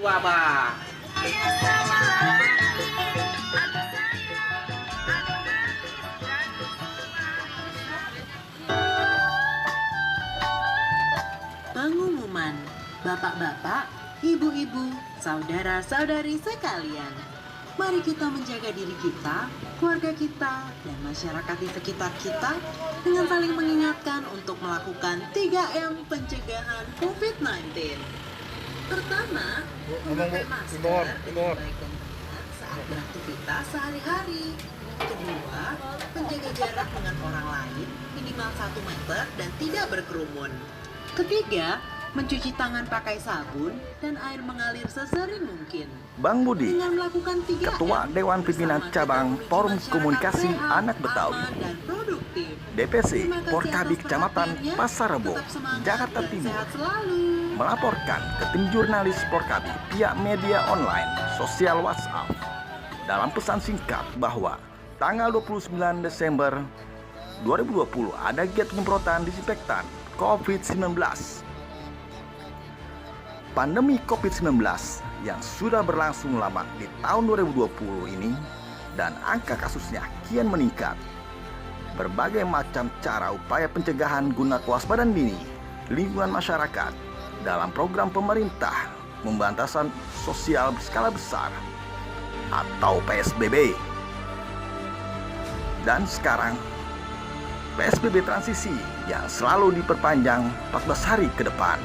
Wabah. Pengumuman, bapak-bapak, ibu-ibu, saudara-saudari sekalian. Mari kita menjaga diri kita, keluarga kita, dan masyarakat di sekitar kita dengan saling mengingatkan untuk melakukan 3M pencegahan COVID-19. Pertama, memakai masker dengan baik dan benar saat beraktivitas sehari-hari. Kedua, menjaga jarak dengan orang lain minimal 1 meter dan tidak berkerumun. Ketiga, mencuci tangan pakai sabun dan air mengalir sesering mungkin. Bang Budi, Dengan melakukan 3M, Ketua Dewan Pimpinan bersama Cabang kita Forum menuju Komunikasi masyarakat Anak sehat, Betawi, aman, dan produktif. DPC Terima kasih Porkabi atas Kecamatan perhatiannya. Pasar Rebo, Tetap semangat Jakarta dan Timur, sehat selalu. melaporkan ke tim jurnalis Porkabi via media online sosial WhatsApp dalam pesan singkat bahwa tanggal 29 Desember 2020 ada giat penyemprotan disinfektan COVID-19. Pandemi COVID-19 yang sudah berlangsung lama di tahun 2020 ini dan angka kasusnya kian meningkat. Berbagai macam cara upaya pencegahan guna kewaspadaan dini lingkungan masyarakat dalam program pemerintah pembatasan sosial berskala besar atau PSBB. Dan sekarang PSBB transisi yang selalu diperpanjang 14 hari ke depan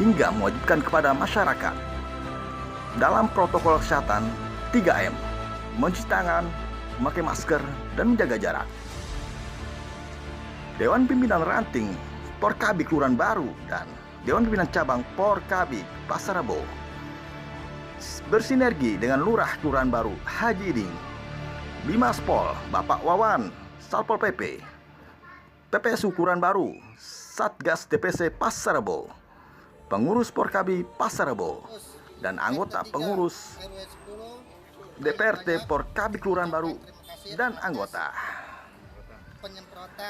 hingga mewajibkan kepada masyarakat dalam protokol kesehatan 3M, mencuci tangan, memakai masker, dan menjaga jarak. Dewan Pimpinan Ranting Porkabi Kelurahan Baru dan Dewan Pimpinan Cabang Porkabi Pasar Rebo bersinergi dengan Lurah Kelurahan Baru Haji Iding, Bimas Pol Bapak Wawan, Satpol PP, PPSU Kelurahan Baru, Satgas DPC Pasar Rebo, pengurus Porkabi Pasar Rebo, dan anggota pengurus DPRT Porkabi Kelurahan Baru dan anggota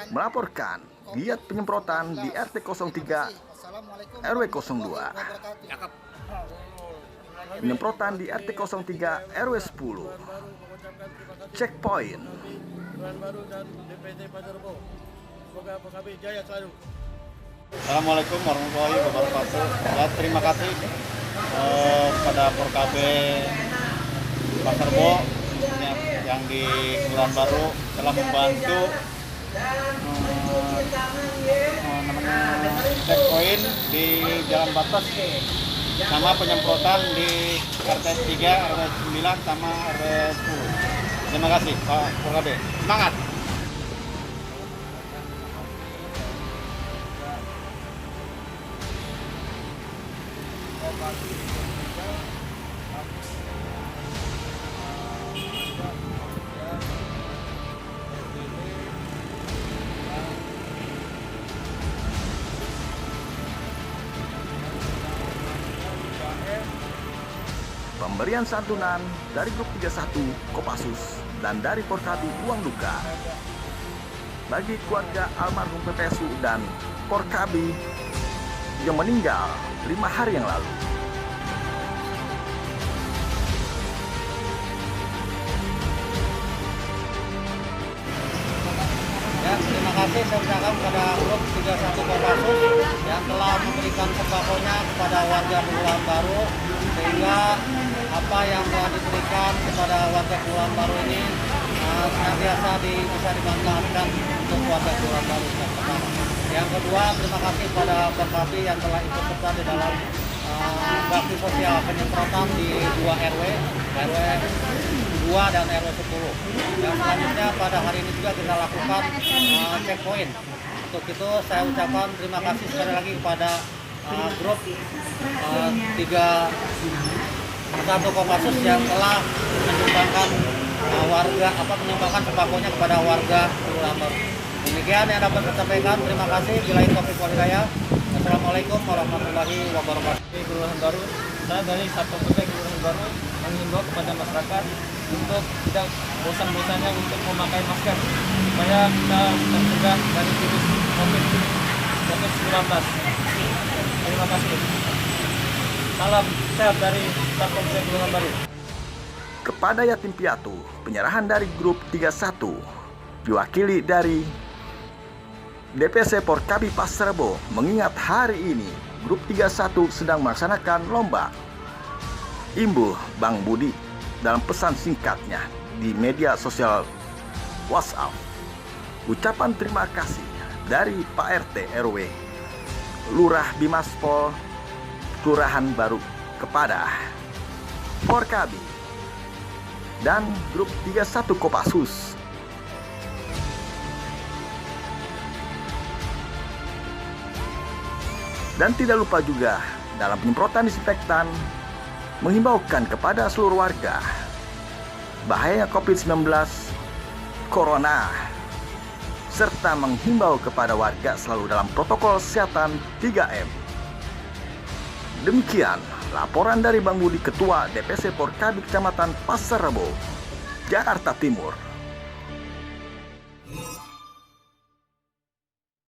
melaporkan giat penyemprotan di RT 03 RW 02, penyemprotan di RT 03 RW 10, checkpoint. Assalamualaikum warahmatullahi wabarakatuh. Ya, terima kasih pada Porkabi Pasar Rebo yang di Kelurahan Baru telah membantu checkpoint di Jalan Batas sama penyemprotan di RT 3, RW 9 sama RW 10. Terima kasih Pak Porkabi. Semangat. Pemberian santunan dari grup 31 Kopassus dan dari Porkabi uang duka bagi keluarga almarhum PPSU dan Porkabi yang meninggal 5 hari yang lalu. Ya, terima kasih saya ucapkan kepada grup 31 Kopassus yang telah memberikan sembakonya kepada warga Kelurahan Baru, sehingga apa yang telah diberikan kepada warga Kelurahan Baru ini senantiasa bisa dimanfaatkan untuk warga Kelurahan Baru. Yang pertama. Yang kedua, terima kasih kepada Porkabi yang telah ikut serta di dalam bakti sosial penyemprotan di 2 RW 2 dan RW 10. Dan selanjutnya pada hari ini juga kita lakukan checkpoint. Untuk itu saya ucapkan terima kasih sekali lagi kepada grup 31 Kopassus yang telah menyumbangkan menyumbangkan sembakonya kepada warga Kelurahan Baru. Demikian yang dapat saya sampaikan. Terima kasih. Billahi taufiq wal hidayah. Assalamualaikum warahmatullahi wabarakatuh. Di Kelurahan Baru, saya dari Satpol PP Kelurahan Baru menghimbau kepada masyarakat untuk tidak bosan-bosannya untuk memakai masker. supaya kita tercegah dari virus COVID-19. Terima kasih. Salam sehat dari Satpol Gulungan Baru. Kepada yatim piatu, penyerahan dari grup 31 diwakili dari DPC Porkabi Pasar Rebo mengingat hari ini grup 31 sedang melaksanakan lomba. Imbuh Bang Budi dalam pesan singkatnya di media sosial WhatsApp. Ucapan terima kasih dari Pak RT RW Lurah Bimaspol Kelurahan Baru kepada Porkabi dan grup 31 Kopassus. Dan tidak lupa juga dalam penyemprotan disinfektan menghimbaukan kepada seluruh warga bahaya COVID-19 Corona, serta menghimbau kepada warga selalu dalam protokol kesehatan 3M. Demikian laporan dari Bang Budi, Ketua DPC Porkabi Kecamatan Pasar Rebo, Jakarta Timur.